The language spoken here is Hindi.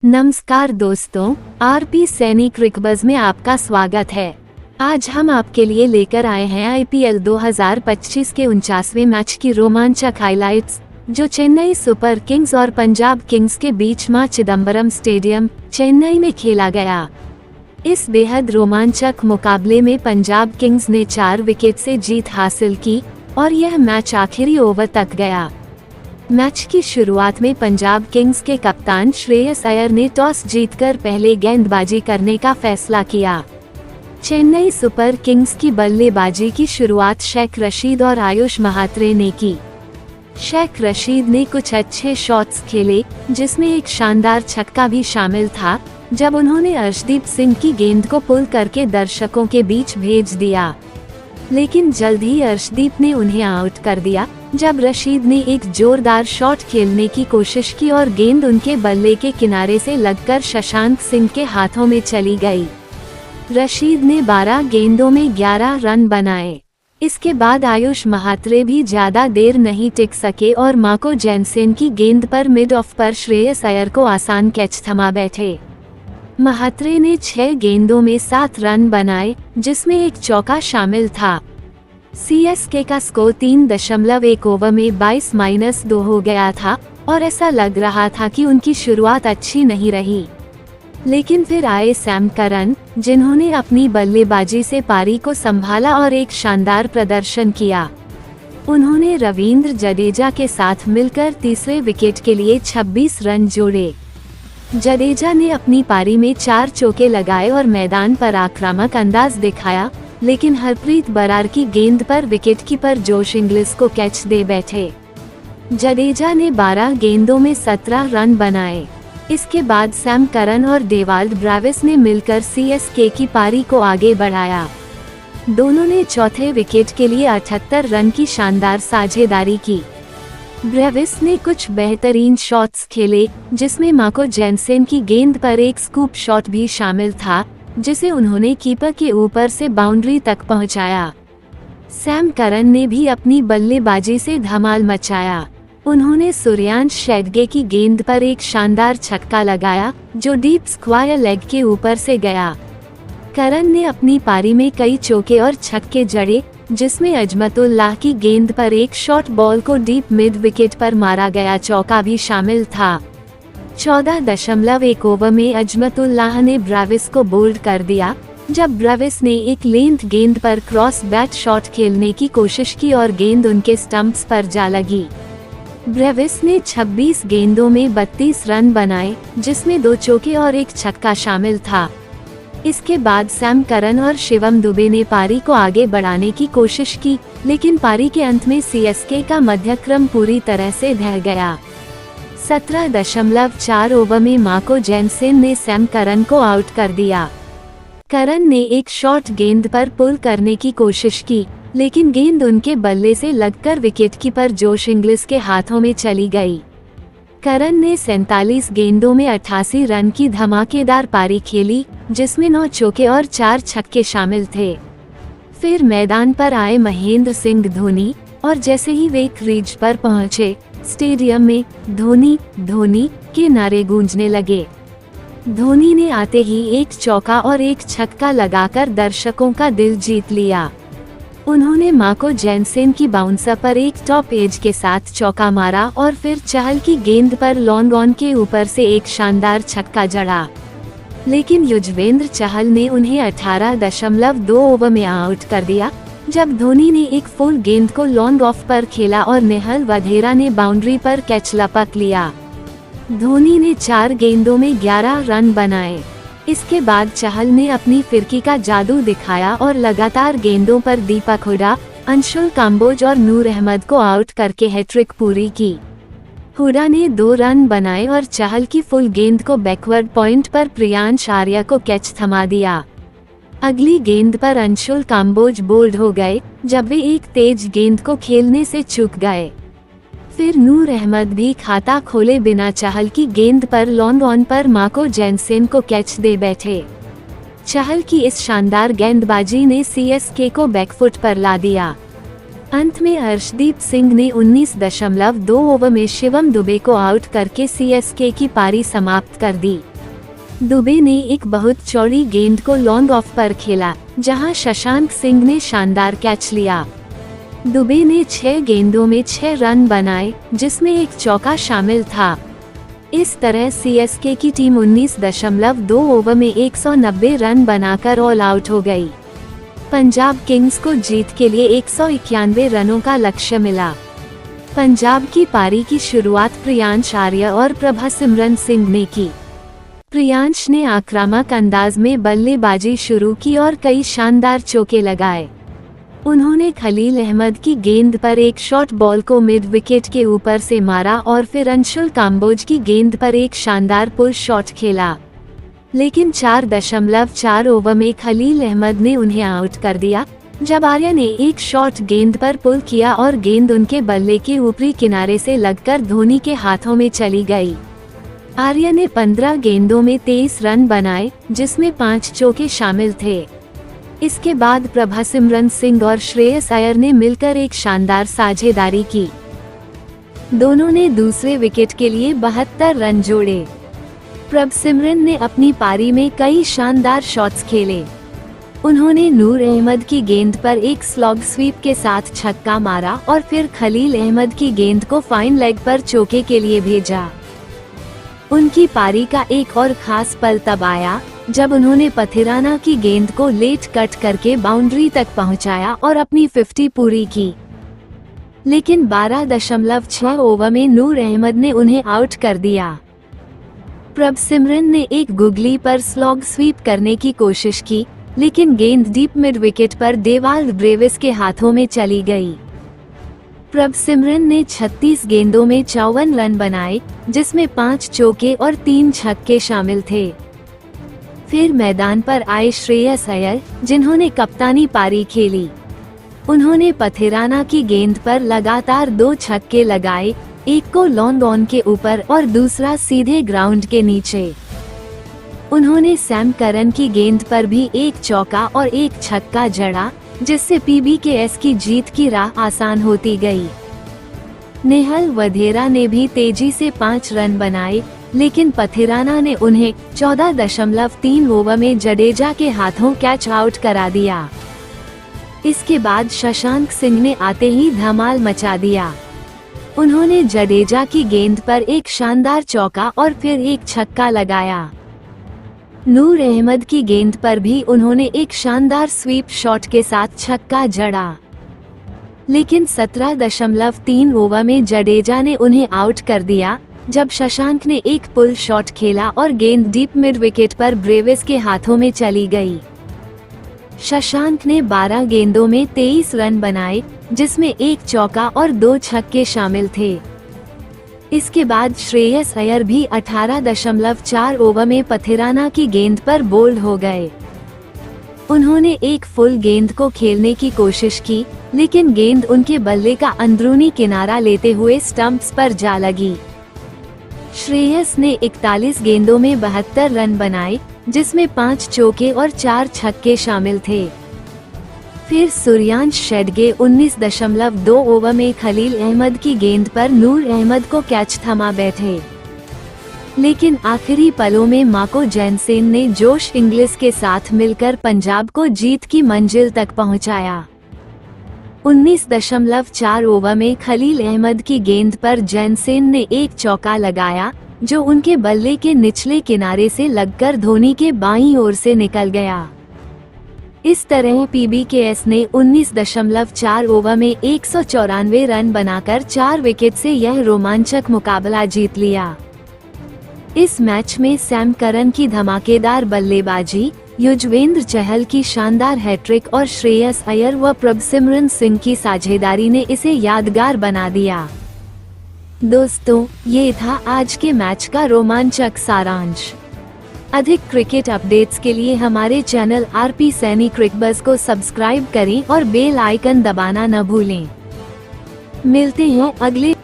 नमस्कार दोस्तों, आरपी सैनी क्रिकबज़ में आपका स्वागत है। आज हम आपके लिए लेकर आए हैं आईपीएल 2025 के 49वें मैच की रोमांचक हाइलाइट्स, जो चेन्नई सुपर किंग्स और पंजाब किंग्स के बीच मां चिदंबरम स्टेडियम, चेन्नई में खेला गया। इस बेहद रोमांचक मुकाबले में पंजाब किंग्स ने 4 विकेट से जीत हासिल की और यह मैच आखिरी ओवर तक गया। मैच की शुरुआत में पंजाब किंग्स के कप्तान श्रेयस अय्यर ने टॉस जीतकर पहले गेंदबाजी करने का फैसला किया। चेन्नई सुपर किंग्स की बल्लेबाजी की शुरुआत शेख रशीद और आयुष महात्रे ने की। शेख रशीद ने कुछ अच्छे शॉट्स खेले, जिसमें एक शानदार छक्का भी शामिल था, जब उन्होंने अर्शदीप सिंह की गेंद को पुल करके दर्शकों के बीच भेज दिया। लेकिन जल्द ही अर्शदीप ने उन्हें आउट कर दिया, जब रशीद ने एक जोरदार शॉट खेलने की कोशिश की और गेंद उनके बल्ले के किनारे से लगकर शशांक सिंह के हाथों में चली गई। रशीद ने 12 गेंदों में 11 रन बनाए। इसके बाद आयुष महात्रे भी ज्यादा देर नहीं टिक सके और मार्को जेनसेन की गेंद पर मिड ऑफ पर श्रेयस अय्यर को आसान कैच थमा बैठे। महात्रे ने 6 गेंदों में 7 रन बनाए, जिसमें एक चौका शामिल था। सीएसके का स्कोर 3.1 ओवर में 22-2 हो गया था और ऐसा लग रहा था कि उनकी शुरुआत अच्छी नहीं रही। लेकिन फिर आए सैम करन, जिन्होंने अपनी बल्लेबाजी से पारी को संभाला और एक शानदार प्रदर्शन किया। उन्होंने रवींद्र जडेजा के साथ मिलकर तीसरे विकेट के लिए 26 रन जोड़े। जडेजा ने अपनी पारी में 4 चौके लगाए और मैदान पर आक्रामक अंदाज दिखाया, लेकिन हरप्रीत बरार की गेंद पर विकेटकीपर जोश इंग्लिश को कैच दे बैठे। जडेजा ने 12 गेंदों में 17 रन बनाए। इसके बाद सैम करन और डेवाल्ड ब्रेविस ने मिलकर सीएसके की पारी को आगे बढ़ाया। दोनों ने चौथे विकेट के लिए 78 रन की शानदार साझेदारी की। ब्रेविस ने कुछ बेहतरीन शॉट्स खेले, जिसमें मार्को जेनसेन की गेंद पर एक स्कूप शॉट भी शामिल था, जिसे उन्होंने कीपर के ऊपर से बाउंड्री तक पहुंचाया। सैम करन ने भी अपनी बल्लेबाजी से धमाल मचाया। उन्होंने सूर्यांश शेडगे की गेंद पर एक शानदार छक्का लगाया, जो डीप स्क्वायर लेग के ऊपर से गया। करन ने अपनी पारी में कई चौके और छक्के जड़े, जिसमें अजमतुल्लाह की गेंद पर एक शॉर्ट बॉल को डीप मिड विकेट पर मारा गया चौका भी शामिल था। 14.1 ओवर में अजमतुल्लाह ने ब्रेविस को बोल्ड कर दिया, जब ब्रेविस ने एक लेंथ गेंद पर क्रॉस बैट शॉट खेलने की कोशिश की और गेंद उनके स्टंप्स पर जा लगी। ब्रेविस ने 26 गेंदों में 32 रन बनाए, जिसमें 2 चौके और एक छक्का शामिल था। इसके बाद सैम करन और शिवम दुबे ने पारी को आगे बढ़ाने की कोशिश की, लेकिन पारी के अंत में सीएसके का मध्यक्रम पूरी तरह से ढह गया। 17.4 ओवर में मार्को जेनसेन ने सैम करन को आउट कर दिया। करन ने एक शॉर्ट गेंद पर पुल करने की कोशिश की, लेकिन गेंद उनके बल्ले से लगकर विकेटकीपर जोश इंग्लिश के हाथों में चली गई। करन ने 47 गेंदों में 88 रन की धमाकेदार पारी खेली, जिसमें 9 चौके और 4 छक्के शामिल थे। फिर मैदान पर आए महेंद्र सिंह धोनी, और जैसे ही वे क्रीज पर पहुंचे, स्टेडियम में धोनी धोनी के नारे गूंजने लगे। धोनी ने आते ही एक चौका और एक छक्का लगाकर दर्शकों का दिल जीत लिया। उन्होंने मार्को जेनसेन की बाउंसर पर एक टॉप एज के साथ चौका मारा और फिर चहल की गेंद पर लॉन्ग ऑन के ऊपर से एक शानदार छक्का जड़ा। लेकिन युजवेंद्र चहल ने उन्हें 18.2 ओवर में आउट कर दिया, जब धोनी ने एक फुल गेंद को लॉन्ग ऑफ पर खेला और नेहल वधेरा ने बाउंड्री पर कैच लपक लिया। धोनी ने 4 गेंदों में 11 रन बनाए। इसके बाद चहल ने अपनी फिरकी का जादू दिखाया और लगातार गेंदों पर दीपक हुडा, अंशुल काम्बोज और नूर अहमद को आउट करके हैट्रिक पूरी की। हुडा ने 2 रन बनाए और चहल की फुल गेंद को बैकवर्ड पॉइंट पर प्रियांश आर्या को कैच थमा दिया। अगली गेंद पर अंशुल काम्बोज बोल्ड हो गए, जब वे एक तेज गेंद को खेलने से चूक गए। फिर नूर अहमद भी खाता खोले बिना चहल की गेंद पर लॉन्ग ऑन पर मार्को जेनसेन को कैच दे बैठे। चहल की इस शानदार गेंदबाजी ने सीएसके को बैकफुट पर ला दिया। अंत में अर्शदीप सिंह ने 19.2 ओवर में शिवम दुबे को आउट करके सीएसके की पारी समाप्त कर दी। दुबे ने एक बहुत चौड़ी गेंद को लॉन्ग ऑफ पर खेला, जहां शशांक सिंह ने शानदार कैच लिया। दुबे ने 6 गेंदों में 6 रन बनाए, जिसमें एक चौका शामिल था। इस तरह सीएसके की टीम 19.2 ओवर में 190 रन बनाकर ऑल आउट हो गई। पंजाब किंग्स को जीत के लिए 191 रनों का लक्ष्य मिला। पंजाब की पारी की शुरुआत प्रियांश आर्य और प्रभासिमरन सिंह ने की। प्रियांश ने आक्रामक अंदाज में बल्लेबाजी शुरू की और कई शानदार चौके लगाए। उन्होंने खलील अहमद की गेंद पर एक शॉर्ट बॉल को मिड विकेट के ऊपर से मारा और फिर अंशुल काम्बोज की गेंद पर एक शानदार पुल शॉट खेला, लेकिन 4.4 ओवर में खलील अहमद ने उन्हें आउट कर दिया, जब आर्य ने एक शॉर्ट गेंद पर पुल किया और गेंद उनके बल्ले के ऊपरी किनारे से लगकर धोनी के हाथों में चली गई। आर्य ने 15 गेंदों में 23 रन बनाए, जिसमें 5 चौके शामिल थे। इसके बाद प्रभासिमरन सिंह और श्रेयस अय्यर ने मिलकर एक शानदार साझेदारी की। दोनों ने दूसरे विकेट के लिए 72 रन जोड़े। प्रभसिमरन ने अपनी पारी में कई शानदार शॉट्स खेले। उन्होंने नूर अहमद की गेंद पर एक स्लॉग स्वीप के साथ छक्का मारा और फिर खलील अहमद की गेंद को फाइन लेग पर चौके के लिए भेजा। उनकी पारी का एक और खास पल तब आया जब उन्होंने पथिराना की गेंद को लेट कट करके बाउंड्री तक पहुंचाया और अपनी 50 पूरी की, लेकिन 12.6 ओवर में नूर अहमद ने उन्हें आउट कर दिया। प्रभसिमरन ने एक गुगली पर स्लॉग स्वीप करने की कोशिश की, लेकिन गेंद डीप मिड विकेट पर डेवाल्ड ब्रेविस के हाथों में चली गई। प्रभसिमरन ने 36 गेंदों में 54 रन बनाए, जिसमें 5 चौके और 3 छक्के शामिल थे। फिर मैदान पर आए श्रेयस अय्यर, जिन्होंने कप्तानी पारी खेली। उन्होंने पथिराना की गेंद पर लगातार 2 छक्के लगाए, एक को लॉन्ग ऑन के ऊपर और दूसरा सीधे ग्राउंड के नीचे। उन्होंने सैम करन की गेंद पर भी एक चौका और एक छक्का जड़ा, जिससे पीबीकेएस की जीत की राह आसान होती गई। नेहल वधेरा ने भी तेजी से 5 रन बनाए, लेकिन पथिराना ने उन्हें 14.3 ओवर में जडेजा के हाथों कैच आउट करा दिया। इसके बाद शशांक सिंह ने आते ही धमाल मचा दिया। उन्होंने जडेजा की गेंद पर एक शानदार चौका और फिर एक छक्का लगाया। नूर अहमद की गेंद पर भी उन्होंने एक शानदार स्वीप शॉट के साथ छक्का जड़ा, लेकिन 17.3 ओवर में जडेजा ने उन्हें आउट कर दिया, जब शशांक ने एक पुल शॉट खेला और गेंद डीप मिड विकेट पर ब्रेविस के हाथों में चली गई। शशांक ने 12 गेंदों में 23 रन बनाए, जिसमें एक चौका और 2 छक्के शामिल थे। इसके बाद श्रेयस अय्यर भी 18.4 ओवर में पथिराना की गेंद पर बोल्ड हो गए। उन्होंने एक फुल गेंद को खेलने की कोशिश की, लेकिन गेंद उनके बल्ले का अंदरूनी किनारा लेते हुए स्टंप्स पर जा लगी। श्रेयस ने 41 गेंदों में 72 रन बनाए, जिसमें 5 चौके और 4 छक्के शामिल थे। फिर सूर्यांश शेडगे 19.2 ओवर में खलील अहमद की गेंद पर नूर अहमद को कैच थमा बैठे, लेकिन आखिरी पलों में मार्को जैनसेन ने जोश इंग्लिश के साथ मिलकर पंजाब को जीत की मंजिल तक पहुंचाया। 19.4 ओवर में खलील अहमद की गेंद पर जैनसेन ने एक चौका लगाया, जो उनके बल्ले के निचले किनारे से लगकर धोनी के बाईं ओर से निकल गया। इस तरह पीबीकेएस ने 19.4 ओवर में 194 रन बनाकर 4 विकेट से यह रोमांचक मुकाबला जीत लिया। इस मैच में सैम करन की धमाकेदार बल्लेबाजी, युजवेंद्र चहल की शानदार हैट्रिक और श्रेयस अय्यर व प्रभसिमरन सिंह की साझेदारी ने इसे यादगार बना दिया। दोस्तों, ये था आज के मैच का रोमांचक सारांश। अधिक क्रिकेट अपडेट्स के लिए हमारे चैनल आरपी सैनी क्रिकबज़ को सब्सक्राइब करें और बेल आइकन दबाना न भूलें। मिलते हैं अगले